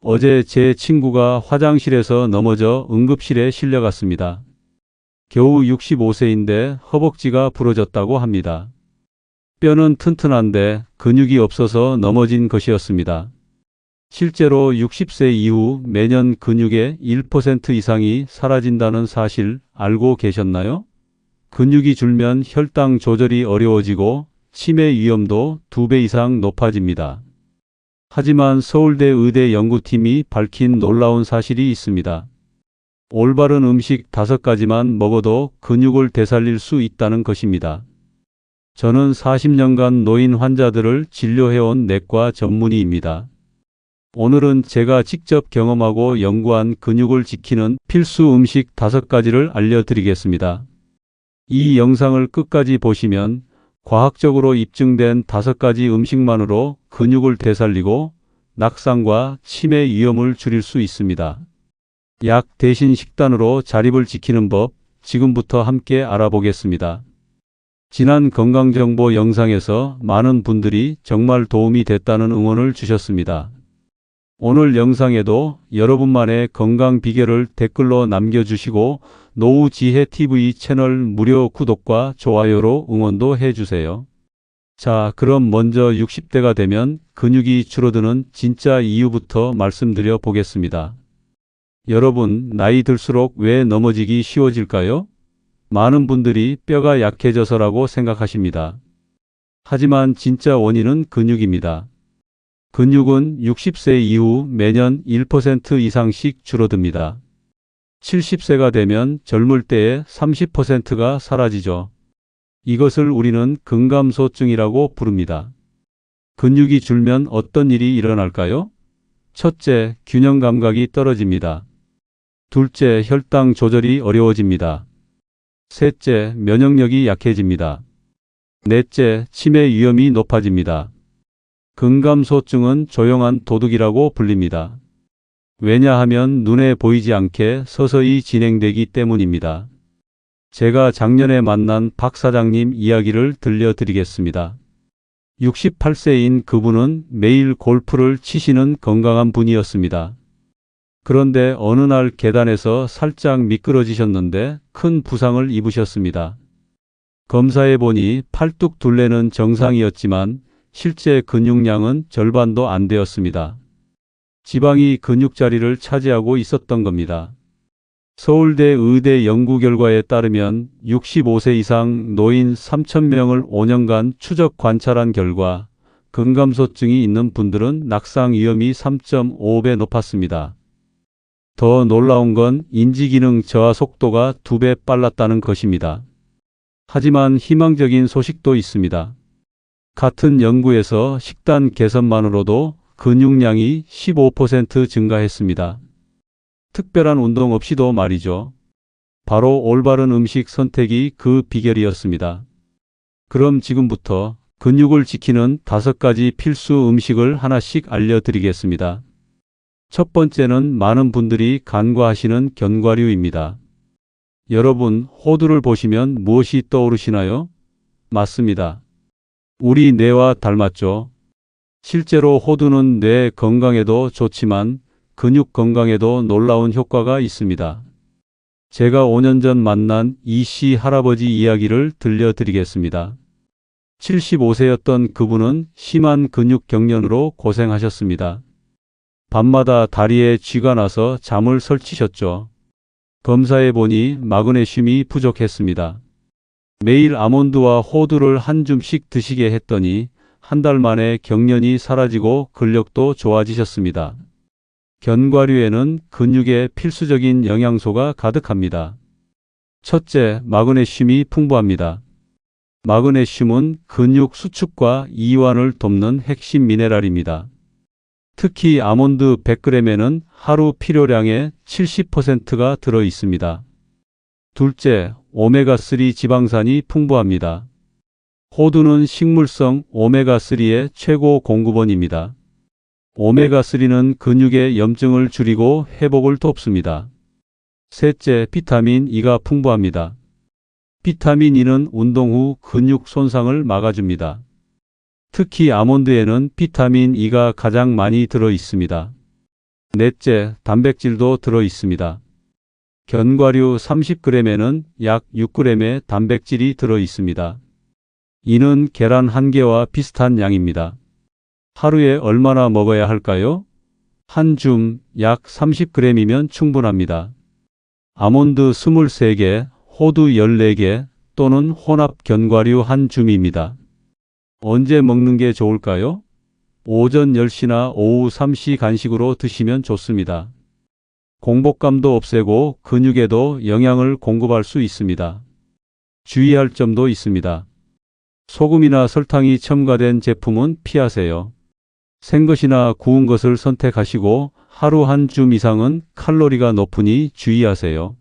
어제 제 친구가 화장실에서 넘어져 응급실에 실려갔습니다. 겨우 65세인데 허벅지가 부러졌다고 합니다. 뼈는 튼튼한데 근육이 없어서 넘어진 것이었습니다. 실제로 60세 이후 매년 근육의 1% 이상이 사라진다는 사실 알고 계셨나요? 근육이 줄면 혈당 조절이 어려워지고 치매 위험도 2배 이상 높아집니다. 하지만 서울대 의대 연구팀이 밝힌 놀라운 사실이 있습니다. 올바른 음식 5가지만 먹어도 근육을 되살릴 수 있다는 것입니다. 저는 40년간 노인 환자들을 진료해온 내과 전문의입니다. 오늘은 제가 직접 경험하고 연구한 근육을 지키는 필수 음식 5가지를 알려드리겠습니다. 이 영상을 끝까지 보시면 과학적으로 입증된 5가지 음식만으로 근육을 되살리고 낙상과 치매 위험을 줄일 수 있습니다. 약 대신 식단으로 자립을 지키는 법, 지금부터 함께 알아보겠습니다. 지난 건강정보 영상에서 많은 분들이 정말 도움이 됐다는 응원을 주셨습니다. 오늘 영상에도 여러분만의 건강 비결을 댓글로 남겨주시고 노후지혜TV 채널 무료 구독과 좋아요로 응원도 해주세요. 자, 그럼 먼저 60대가 되면 근육이 줄어드는 진짜 이유부터 말씀드려 보겠습니다. 여러분, 나이 들수록 왜 넘어지기 쉬워질까요? 많은 분들이 뼈가 약해져서라고 생각하십니다. 하지만 진짜 원인은 근육입니다. 근육은 60세 이후 매년 1% 이상씩 줄어듭니다. 70세가 되면 젊을 때의 30%가 사라지죠. 이것을 우리는 근감소증이라고 부릅니다. 근육이 줄면 어떤 일이 일어날까요? 첫째, 균형 감각이 떨어집니다. 둘째, 혈당 조절이 어려워집니다. 셋째, 면역력이 약해집니다. 넷째, 치매 위험이 높아집니다. 근감소증은 조용한 도둑이라고 불립니다. 왜냐하면 눈에 보이지 않게 서서히 진행되기 때문입니다. 제가 작년에 만난 박 사장님 이야기를 들려드리겠습니다. 68세인 그분은 매일 골프를 치시는 건강한 분이었습니다. 그런데 어느 날 계단에서 살짝 미끄러지셨는데 큰 부상을 입으셨습니다. 검사해 보니 팔뚝 둘레는 정상이었지만 실제 근육량은 절반도 안 되었습니다. 지방이 근육 자리를 차지하고 있었던 겁니다. 서울대 의대 연구 결과에 따르면 65세 이상 노인 3,000명을 5년간 추적 관찰한 결과 근감소증이 있는 분들은 낙상 위험이 3.5배 높았습니다. 더 놀라운 건 인지기능 저하 속도가 2배 빨랐다는 것입니다. 하지만 희망적인 소식도 있습니다. 같은 연구에서 식단 개선만으로도 근육량이 15% 증가했습니다. 특별한 운동 없이도 말이죠. 바로 올바른 음식 선택이 그 비결이었습니다. 그럼 지금부터 근육을 지키는 5가지 필수 음식을 하나씩 알려드리겠습니다. 첫 번째는 많은 분들이 간과하시는 견과류입니다. 여러분, 호두를 보시면 무엇이 떠오르시나요? 맞습니다. 우리 뇌와 닮았죠. 실제로 호두는 뇌 건강에도 좋지만 근육 건강에도 놀라운 효과가 있습니다. 제가 5년 전 만난 이씨 할아버지 이야기를 들려드리겠습니다. 75세였던 그분은 심한 근육 경련으로 고생하셨습니다. 밤마다 다리에 쥐가 나서 잠을 설치셨죠. 검사해 보니 마그네슘이 부족했습니다. 매일 아몬드와 호두를 한 줌씩 드시게 했더니 한 달 만에 경련이 사라지고 근력도 좋아지셨습니다. 견과류에는 근육에 필수적인 영양소가 가득합니다. 첫째, 마그네슘이 풍부합니다. 마그네슘은 근육 수축과 이완을 돕는 핵심 미네랄입니다. 특히 아몬드 100g에는 하루 필요량의 70%가 들어 있습니다. 둘째, 오메가3 지방산이 풍부합니다. 호두는 식물성 오메가3의 최고 공급원입니다. 오메가3는 근육의 염증을 줄이고 회복을 돕습니다. 셋째, 비타민 E가 풍부합니다. 비타민 E는 운동 후 근육 손상을 막아줍니다. 특히 아몬드에는 비타민 E가 가장 많이 들어 있습니다. 넷째, 단백질도 들어 있습니다. 견과류 30g에는 약 6g의 단백질이 들어 있습니다. 이는 계란 1개와 비슷한 양입니다. 하루에 얼마나 먹어야 할까요? 한 줌 약 30g이면 충분합니다. 아몬드 23개, 호두 14개 또는 혼합 견과류 한 줌입니다. 언제 먹는 게 좋을까요? 오전 10시나 오후 3시 간식으로 드시면 좋습니다. 공복감도 없애고 근육에도 영양을 공급할 수 있습니다. 주의할 점도 있습니다. 소금이나 설탕이 첨가된 제품은 피하세요. 생것이나 구운 것을 선택하시고 하루 한 줌 이상은 칼로리가 높으니 주의하세요.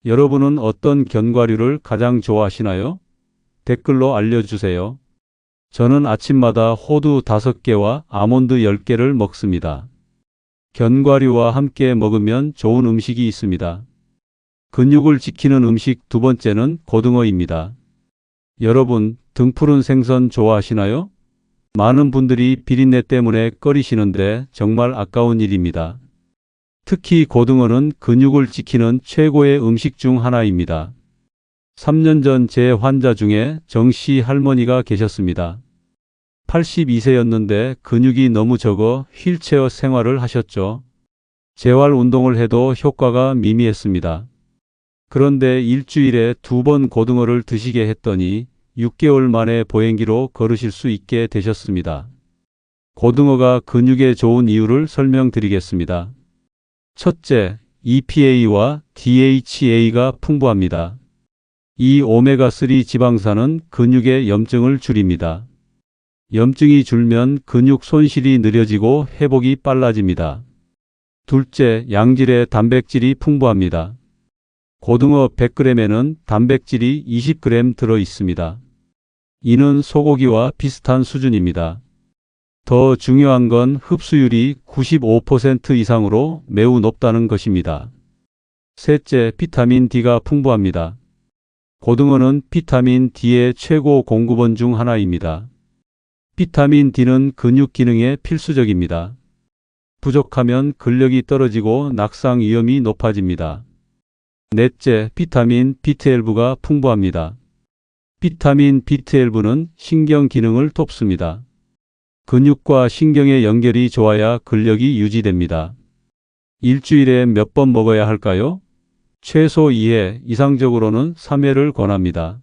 여러분은 어떤 견과류를 가장 좋아하시나요? 댓글로 알려주세요. 저는 아침마다 호두 5개와 아몬드 10개를 먹습니다. 견과류와 함께 먹으면 좋은 음식이 있습니다. 근육을 지키는 음식 두 번째는 고등어입니다. 여러분, 등푸른 생선 좋아하시나요? 많은 분들이 비린내 때문에 꺼리시는데 정말 아까운 일입니다. 특히 고등어는 근육을 지키는 최고의 음식 중 하나입니다. 3년 전 제 환자 중에 정씨 할머니가 계셨습니다. 82세였는데 근육이 너무 적어 휠체어 생활을 하셨죠. 재활 운동을 해도 효과가 미미했습니다. 그런데 일주일에 2번 고등어를 드시게 했더니 6개월 만에 보행기로 걸으실 수 있게 되셨습니다. 고등어가 근육에 좋은 이유를 설명드리겠습니다. 첫째, EPA와 DHA가 풍부합니다. 이 오메가3 지방산은 근육의 염증을 줄입니다. 염증이 줄면 근육 손실이 느려지고 회복이 빨라집니다. 둘째, 양질의 단백질이 풍부합니다. 고등어 100g에는 단백질이 20g 들어 있습니다. 이는 소고기와 비슷한 수준입니다. 더 중요한 건 흡수율이 95% 이상으로 매우 높다는 것입니다. 셋째, 비타민 D가 풍부합니다. 고등어는 비타민 D의 최고 공급원 중 하나입니다. 비타민 D는 근육 기능에 필수적입니다. 부족하면 근력이 떨어지고 낙상 위험이 높아집니다. 넷째, 비타민 B12가 풍부합니다. 비타민 B12는 신경 기능을 돕습니다. 근육과 신경의 연결이 좋아야 근력이 유지됩니다. 일주일에 몇 번 먹어야 할까요? 최소 2회, 이상적으로는 3회를 권합니다.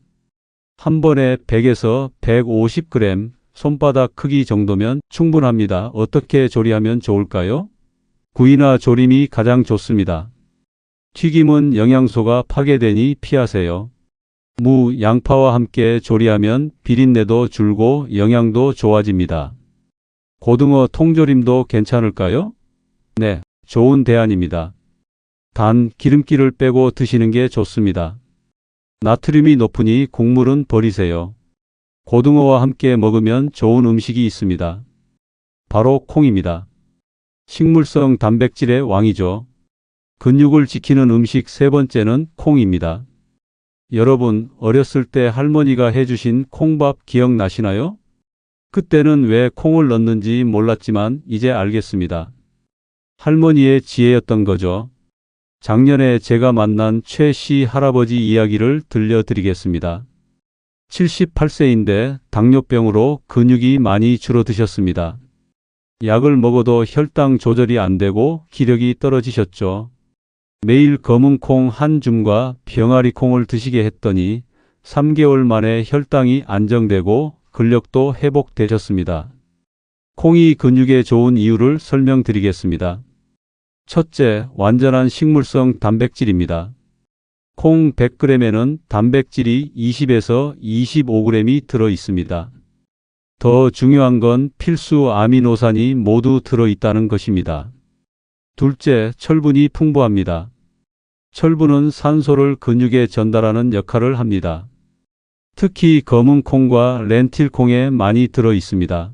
한 번에 100에서 150g, 손바닥 크기 정도면 충분합니다. 어떻게 조리하면 좋을까요? 구이나 조림이 가장 좋습니다. 튀김은 영양소가 파괴되니 피하세요. 무, 양파와 함께 조리하면 비린내도 줄고 영양도 좋아집니다. 고등어 통조림도 괜찮을까요? 네, 좋은 대안입니다. 단, 기름기를 빼고 드시는 게 좋습니다. 나트륨이 높으니 국물은 버리세요. 고등어와 함께 먹으면 좋은 음식이 있습니다. 바로 콩입니다. 식물성 단백질의 왕이죠. 근육을 지키는 음식 세 번째는 콩입니다. 여러분, 어렸을 때 할머니가 해주신 콩밥 기억나시나요? 그때는 왜 콩을 넣는지 몰랐지만 이제 알겠습니다. 할머니의 지혜였던 거죠. 작년에 제가 만난 최 씨 할아버지 이야기를 들려드리겠습니다. 78세인데 당뇨병으로 근육이 많이 줄어드셨습니다. 약을 먹어도 혈당 조절이 안 되고 기력이 떨어지셨죠. 매일 검은 콩 한 줌과 병아리 콩을 드시게 했더니 3개월 만에 혈당이 안정되고 근력도 회복되셨습니다. 콩이 근육에 좋은 이유를 설명드리겠습니다. 첫째, 완전한 식물성 단백질입니다. 콩 100g에는 단백질이 20에서 25g이 들어 있습니다. 더 중요한 건 필수 아미노산이 모두 들어 있다는 것입니다. 둘째, 철분이 풍부합니다. 철분은 산소를 근육에 전달하는 역할을 합니다. 특히 검은 콩과 렌틸 콩에 많이 들어 있습니다.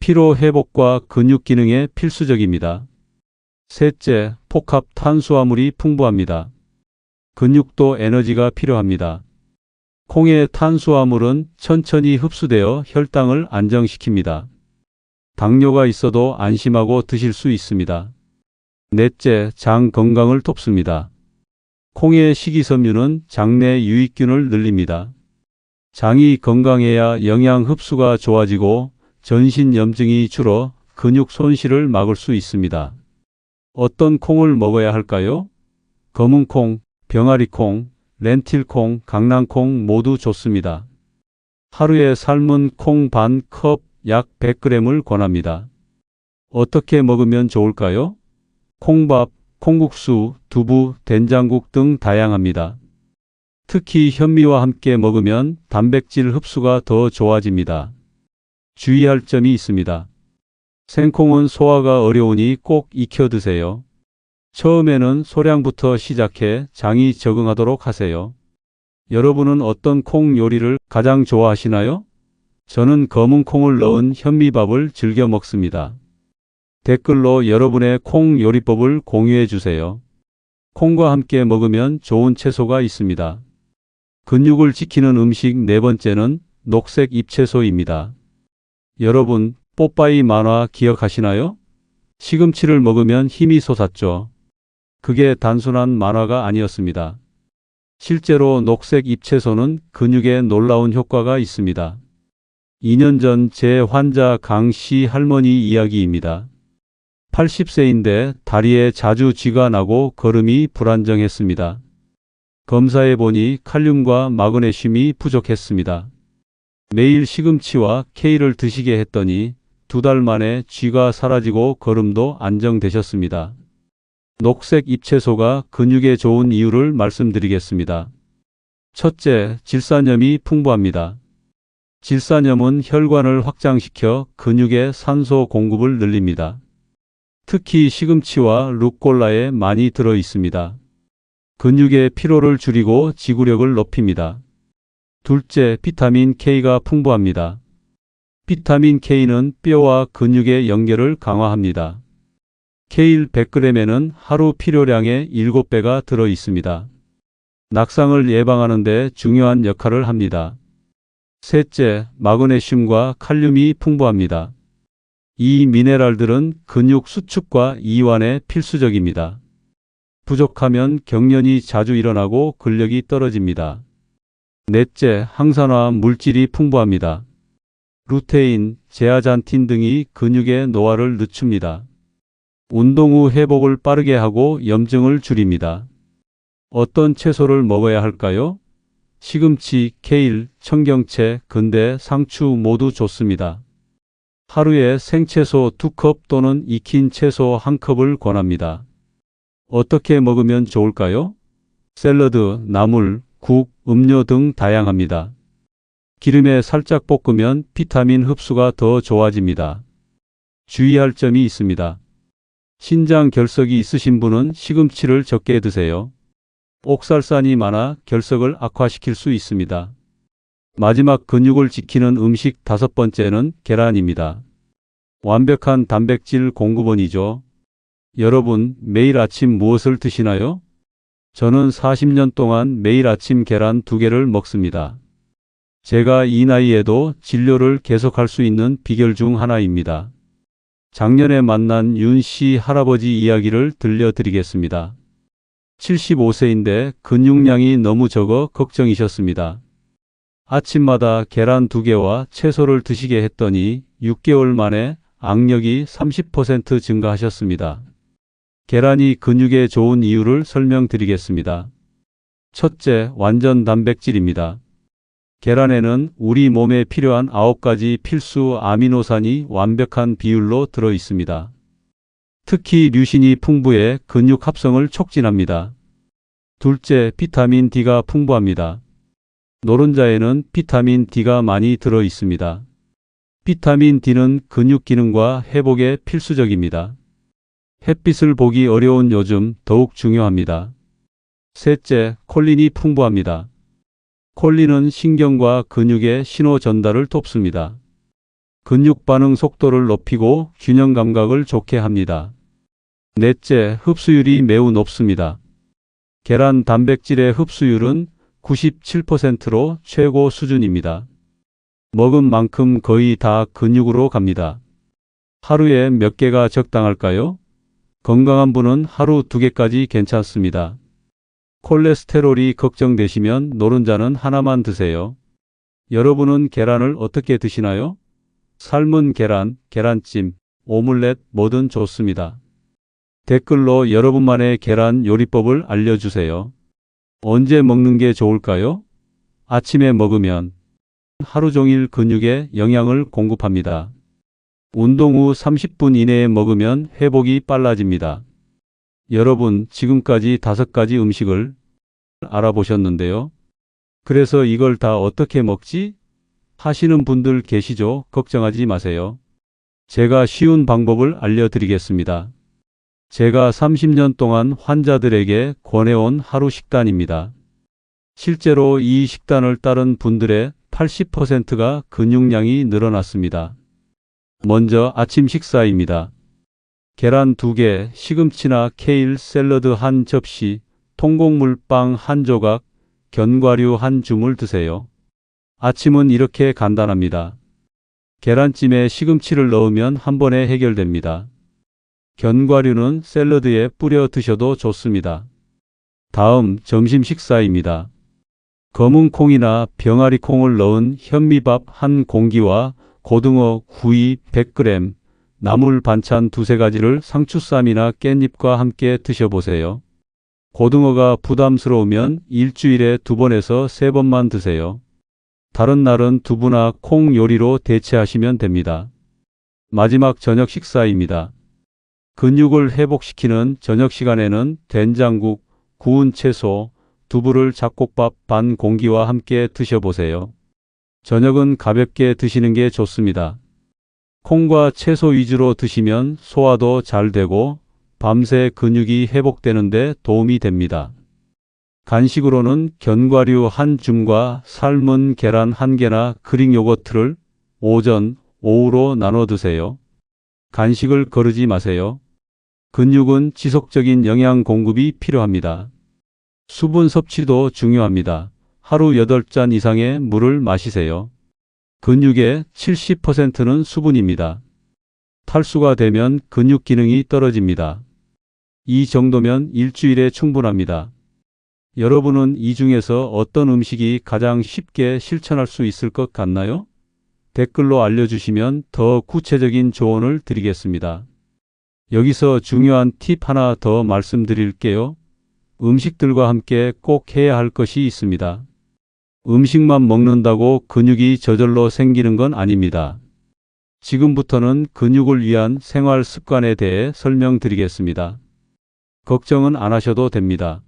피로 회복과 근육 기능에 필수적입니다. 셋째, 복합 탄수화물이 풍부합니다. 근육도 에너지가 필요합니다. 콩의 탄수화물은 천천히 흡수되어 혈당을 안정시킵니다. 당뇨가 있어도 안심하고 드실 수 있습니다. 넷째, 장 건강을 돕습니다. 콩의 식이섬유는 장내 유익균을 늘립니다. 장이 건강해야 영양 흡수가 좋아지고 전신 염증이 줄어 근육 손실을 막을 수 있습니다. 어떤 콩을 먹어야 할까요? 검은콩, 병아리콩, 렌틸콩, 강낭콩 모두 좋습니다. 하루에 삶은 콩 반 컵 약 100g을 권합니다. 어떻게 먹으면 좋을까요? 콩밥, 콩국수, 두부, 된장국 등 다양합니다. 특히 현미와 함께 먹으면 단백질 흡수가 더 좋아집니다. 주의할 점이 있습니다. 생콩은 소화가 어려우니 꼭 익혀 드세요. 처음에는 소량부터 시작해 장이 적응하도록 하세요. 여러분은 어떤 콩 요리를 가장 좋아하시나요? 저는 검은 콩을 넣은 현미밥을 즐겨 먹습니다. 댓글로 여러분의 콩 요리법을 공유해 주세요. 콩과 함께 먹으면 좋은 채소가 있습니다. 근육을 지키는 음식 네 번째는 녹색 잎채소입니다. 여러분, 뽀빠이 만화 기억하시나요? 시금치를 먹으면 힘이 솟았죠. 그게 단순한 만화가 아니었습니다. 실제로 녹색 잎채소는 근육에 놀라운 효과가 있습니다. 2년 전 제 환자 강 씨 할머니 이야기입니다. 80세인데 다리에 자주 쥐가 나고 걸음이 불안정했습니다. 검사해 보니 칼륨과 마그네슘이 부족했습니다. 매일 시금치와 케일을 드시게 했더니 2달 만에 쥐가 사라지고 걸음도 안정되셨습니다. 녹색 잎채소가 근육에 좋은 이유를 말씀드리겠습니다. 첫째, 질산염이 풍부합니다. 질산염은 혈관을 확장시켜 근육에 산소 공급을 늘립니다. 특히 시금치와 루꼴라에 많이 들어 있습니다. 근육의 피로를 줄이고 지구력을 높입니다. 둘째, 비타민 K가 풍부합니다. 비타민 K는 뼈와 근육의 연결을 강화합니다. 케일 100g에는 하루 필요량의 7배가 들어 있습니다. 낙상을 예방하는 데 중요한 역할을 합니다. 셋째, 마그네슘과 칼륨이 풍부합니다. 이 미네랄들은 근육 수축과 이완에 필수적입니다. 부족하면 경련이 자주 일어나고 근력이 떨어집니다. 넷째, 항산화 물질이 풍부합니다. 루테인, 제아잔틴 등이 근육의 노화를 늦춥니다. 운동 후 회복을 빠르게 하고 염증을 줄입니다. 어떤 채소를 먹어야 할까요? 시금치, 케일, 청경채, 근대, 상추 모두 좋습니다. 하루에 생채소 2컵 또는 익힌 채소 1컵을 권합니다. 어떻게 먹으면 좋을까요? 샐러드, 나물, 국, 음료 등 다양합니다. 기름에 살짝 볶으면 비타민 흡수가 더 좋아집니다. 주의할 점이 있습니다. 신장 결석이 있으신 분은 시금치를 적게 드세요. 옥살산이 많아 결석을 악화시킬 수 있습니다. 마지막 근육을 지키는 음식 5번째는 계란입니다. 완벽한 단백질 공급원이죠. 여러분, 매일 아침 무엇을 드시나요? 저는 40년 동안 매일 아침 계란 2개를 먹습니다. 제가 이 나이에도 진료를 계속할 수 있는 비결 중 하나입니다. 작년에 만난 윤 씨 할아버지 이야기를 들려드리겠습니다. 75세인데 근육량이 너무 적어 걱정이셨습니다. 아침마다 계란 2개와 채소를 드시게 했더니 6개월 만에 악력이 30% 증가하셨습니다. 계란이 근육에 좋은 이유를 설명드리겠습니다. 첫째, 완전 단백질입니다. 계란에는 우리 몸에 필요한 9가지 필수 아미노산이 완벽한 비율로 들어 있습니다. 특히 류신이 풍부해 근육 합성을 촉진합니다. 둘째, 비타민 D가 풍부합니다. 노른자에는 비타민 D가 많이 들어 있습니다. 비타민 D는 근육 기능과 회복에 필수적입니다. 햇빛을 보기 어려운 요즘 더욱 중요합니다. 셋째, 콜린이 풍부합니다. 콜린은 신경과 근육의 신호 전달을 돕습니다. 근육 반응 속도를 높이고 균형 감각을 좋게 합니다. 넷째, 흡수율이 매우 높습니다. 계란 단백질의 흡수율은 97%로 최고 수준입니다. 먹은 만큼 거의 다 근육으로 갑니다. 하루에 몇 개가 적당할까요? 건강한 분은 하루 2개까지 괜찮습니다. 콜레스테롤이 걱정되시면 노른자는 하나만 드세요. 여러분은 계란을 어떻게 드시나요? 삶은 계란, 계란찜, 오믈렛 뭐든 좋습니다. 댓글로 여러분만의 계란 요리법을 알려주세요. 언제 먹는 게 좋을까요? 아침에 먹으면 하루 종일 근육에 영양을 공급합니다. 운동 후 30분 이내에 먹으면 회복이 빨라집니다. 여러분, 지금까지 5가지 음식을 알아보셨는데요. 그래서 이걸 다 어떻게 먹지? 하시는 분들 계시죠? 걱정하지 마세요. 제가 쉬운 방법을 알려드리겠습니다. 제가 30년 동안 환자들에게 권해온 하루 식단입니다. 실제로 이 식단을 따른 분들의 80%가 근육량이 늘어났습니다. 먼저 아침 식사입니다. 계란 2개, 시금치나 케일 샐러드 한 접시, 통곡물빵 한 조각, 견과류 한 줌을 드세요. 아침은 이렇게 간단합니다. 계란찜에 시금치를 넣으면 한 번에 해결됩니다. 견과류는 샐러드에 뿌려 드셔도 좋습니다. 다음 점심 식사입니다. 검은 콩이나 병아리 콩을 넣은 현미밥 한 공기와 고등어 구이 100g, 나물 반찬 2-3가지를 상추쌈이나 깻잎과 함께 드셔보세요. 고등어가 부담스러우면 일주일에 2번에서 3번만 드세요. 다른 날은 두부나 콩 요리로 대체하시면 됩니다. 마지막 저녁 식사입니다. 근육을 회복시키는 저녁 시간에는 된장국, 구운 채소, 두부를 잡곡밥 반 공기와 함께 드셔보세요. 저녁은 가볍게 드시는 게 좋습니다. 콩과 채소 위주로 드시면 소화도 잘 되고 밤새 근육이 회복되는데 도움이 됩니다. 간식으로는 견과류 한 줌과 삶은 계란 1개나 그릭 요거트를 오전, 오후로 나눠 드세요. 간식을 거르지 마세요. 근육은 지속적인 영양 공급이 필요합니다. 수분 섭취도 중요합니다. 하루 8잔 이상의 물을 마시세요. 근육의 70%는 수분입니다. 탈수가 되면 근육 기능이 떨어집니다. 이 정도면 일주일에 충분합니다. 여러분은 이 중에서 어떤 음식이 가장 쉽게 실천할 수 있을 것 같나요? 댓글로 알려주시면 더 구체적인 조언을 드리겠습니다. 여기서 중요한 팁 하나 더 말씀드릴게요. 음식들과 함께 꼭 해야 할 것이 있습니다. 음식만 먹는다고 근육이 저절로 생기는 건 아닙니다. 지금부터는 근육을 위한 생활 습관에 대해 설명드리겠습니다. 걱정은 안 하셔도 됩니다.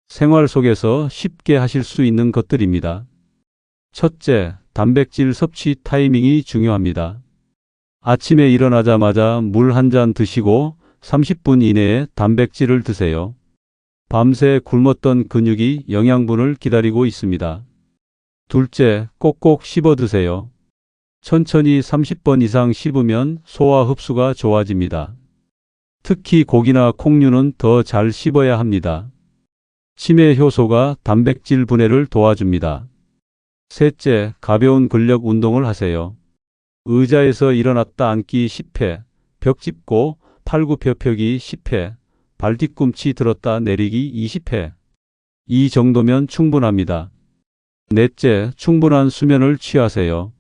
생활 속에서 쉽게 하실 수 있는 것들입니다. 첫째, 단백질 섭취 타이밍이 중요합니다. 아침에 일어나자마자 물 한 잔 드시고 30분 이내에 단백질을 드세요. 밤새 굶었던 근육이 영양분을 기다리고 있습니다. 둘째, 꼭꼭 씹어 드세요. 천천히 30번 이상 씹으면 소화 흡수가 좋아집니다. 특히 고기나 콩류는 더 잘 씹어야 합니다. 치매 효소가 단백질 분해를 도와줍니다. 셋째, 가벼운 근력 운동을 하세요. 의자에서 일어났다 앉기 10회, 벽 짚고 팔굽혀펴기 10회, 발 뒤꿈치 들었다 내리기 20회. 이 정도면 충분합니다. 넷째, 충분한 수면을 취하세요.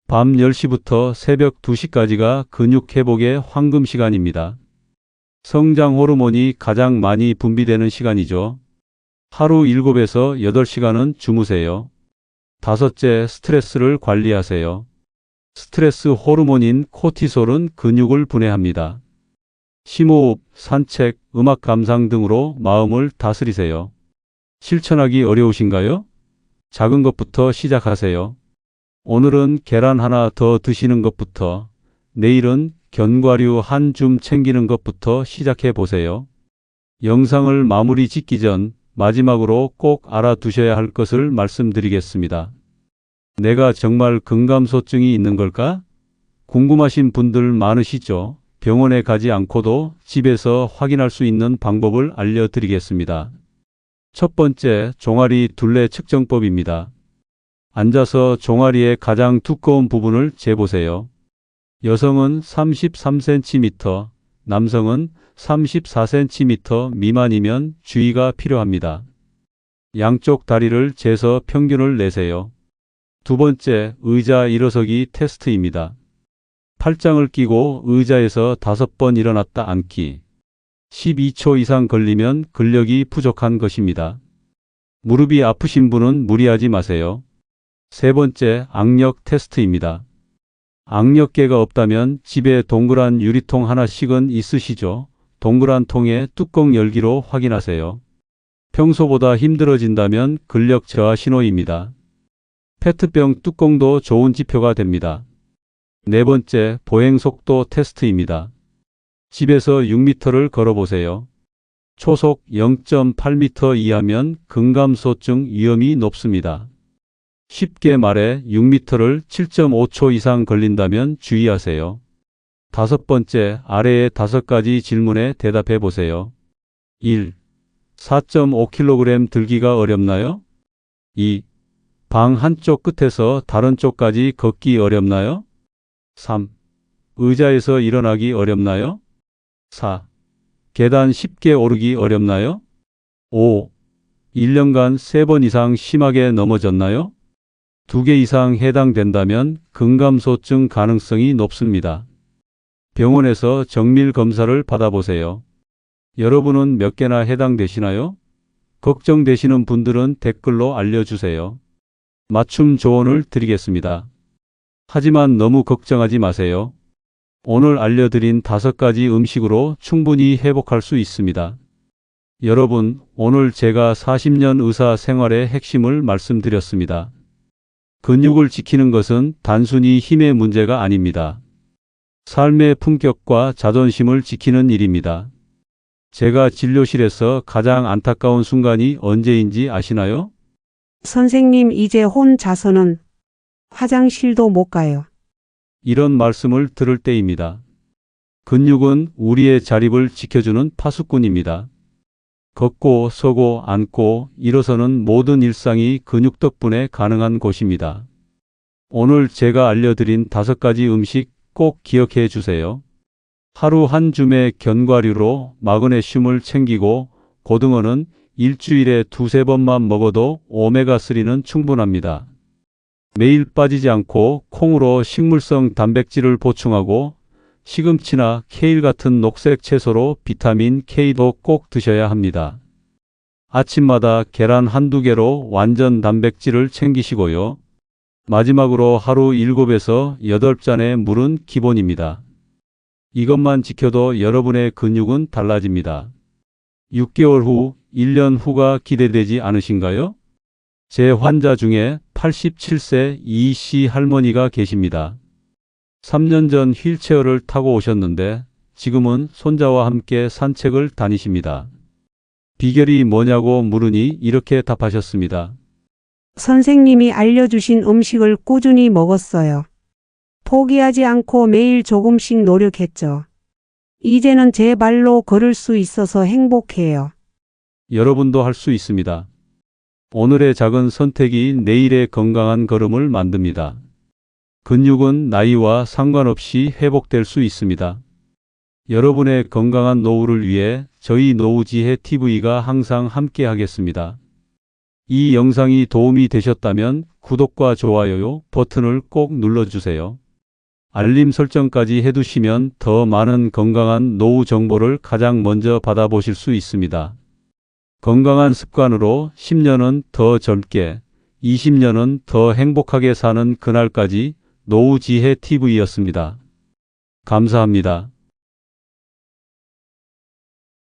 밤 10시부터 새벽 2시까지가 근육 회복의 황금 시간입니다. 성장 호르몬이 가장 많이 분비되는 시간이죠. 하루 7에서 8시간은 주무세요. 다섯째, 스트레스를 관리하세요. 스트레스 호르몬인 코티솔은 근육을 분해합니다. 심호흡, 산책, 음악 감상 등으로 마음을 다스리세요. 실천하기 어려우신가요? 작은 것부터 시작하세요. 오늘은 계란 하나 더 드시는 것부터, 내일은 견과류 한 줌 챙기는 것부터 시작해 보세요. 영상을 마무리 짓기 전 마지막으로 꼭 알아두셔야 할 것을 말씀드리겠습니다. 내가 정말 근감소증이 있는 걸까? 궁금하신 분들 많으시죠? 병원에 가지 않고도 집에서 확인할 수 있는 방법을 알려드리겠습니다. 첫 번째, 종아리 둘레 측정법입니다. 앉아서 종아리의 가장 두꺼운 부분을 재보세요. 여성은 33cm, 남성은 34cm 미만이면 주의가 필요합니다. 양쪽 다리를 재서 평균을 내세요. 두 번째, 의자 일어서기 테스트입니다. 팔짱을 끼고 의자에서 5번 일어났다 앉기. 12초 이상 걸리면 근력이 부족한 것입니다. 무릎이 아프신 분은 무리하지 마세요. 세 번째, 악력 테스트입니다. 악력계가 없다면 집에 동그란 유리통 하나씩은 있으시죠? 동그란 통에 뚜껑 열기로 확인하세요. 평소보다 힘들어진다면 근력 저하 신호입니다. 페트병 뚜껑도 좋은 지표가 됩니다. 네 번째, 보행 속도 테스트입니다. 집에서 6m를 걸어보세요. 초속 0.8m 이하면 근감소증 위험이 높습니다. 쉽게 말해 6m를 7.5초 이상 걸린다면 주의하세요. 다섯 번째, 아래의 5가지 질문에 대답해 보세요. 1. 4.5kg 들기가 어렵나요? 2. 방 한쪽 끝에서 다른 쪽까지 걷기 어렵나요? 3. 의자에서 일어나기 어렵나요? 4. 계단 쉽게 오르기 어렵나요? 5. 1년간 3번 이상 심하게 넘어졌나요? 2개 이상 해당된다면 근감소증 가능성이 높습니다. 병원에서 정밀 검사를 받아보세요. 여러분은 몇 개나 해당되시나요? 걱정되시는 분들은 댓글로 알려주세요. 맞춤 조언을 드리겠습니다. 하지만 너무 걱정하지 마세요. 오늘 알려드린 5가지 음식으로 충분히 회복할 수 있습니다. 여러분, 오늘 제가 40년 의사 생활의 핵심을 말씀드렸습니다. 근육을 지키는 것은 단순히 힘의 문제가 아닙니다. 삶의 품격과 자존심을 지키는 일입니다. 제가 진료실에서 가장 안타까운 순간이 언제인지 아시나요? 선생님, 이제 혼자서는 화장실도 못 가요. 이런 말씀을 들을 때입니다. 근육은 우리의 자립을 지켜주는 파수꾼입니다. 걷고 서고 앉고 일어서는 모든 일상이 근육 덕분에 가능한 곳입니다. 오늘 제가 알려드린 5가지 음식 꼭 기억해 주세요. 하루 한 줌의 견과류로 마그네슘을 챙기고 고등어는 일주일에 2~3번만 먹어도 오메가3는 충분합니다. 매일 빠지지 않고 콩으로 식물성 단백질을 보충하고 시금치나 케일 같은 녹색 채소로 비타민 K도 꼭 드셔야 합니다. 아침마다 계란 1~2개로 완전 단백질을 챙기시고요. 마지막으로 하루 7에서 8잔의 물은 기본입니다. 이것만 지켜도 여러분의 근육은 달라집니다. 6개월 후, 1년 후가 기대되지 않으신가요? 제 환자 중에 87세 이씨 할머니가 계십니다. 3년 전 휠체어를 타고 오셨는데 지금은 손자와 함께 산책을 다니십니다. 비결이 뭐냐고 물으니 이렇게 답하셨습니다. 선생님이 알려주신 음식을 꾸준히 먹었어요. 포기하지 않고 매일 조금씩 노력했죠. 이제는 제 발로 걸을 수 있어서 행복해요. 여러분도 할 수 있습니다. 오늘의 작은 선택이 내일의 건강한 걸음을 만듭니다. 근육은 나이와 상관없이 회복될 수 있습니다. 여러분의 건강한 노후를 위해 저희 노후지혜 TV가 항상 함께 하겠습니다. 이 영상이 도움이 되셨다면 구독과 좋아요 버튼을 꼭 눌러주세요. 알림 설정까지 해두시면 더 많은 건강한 노후 정보를 가장 먼저 받아보실 수 있습니다. 건강한 습관으로 10년은 더 젊게, 20년은 더 행복하게 사는 그날까지 노후지혜 TV였습니다. 감사합니다.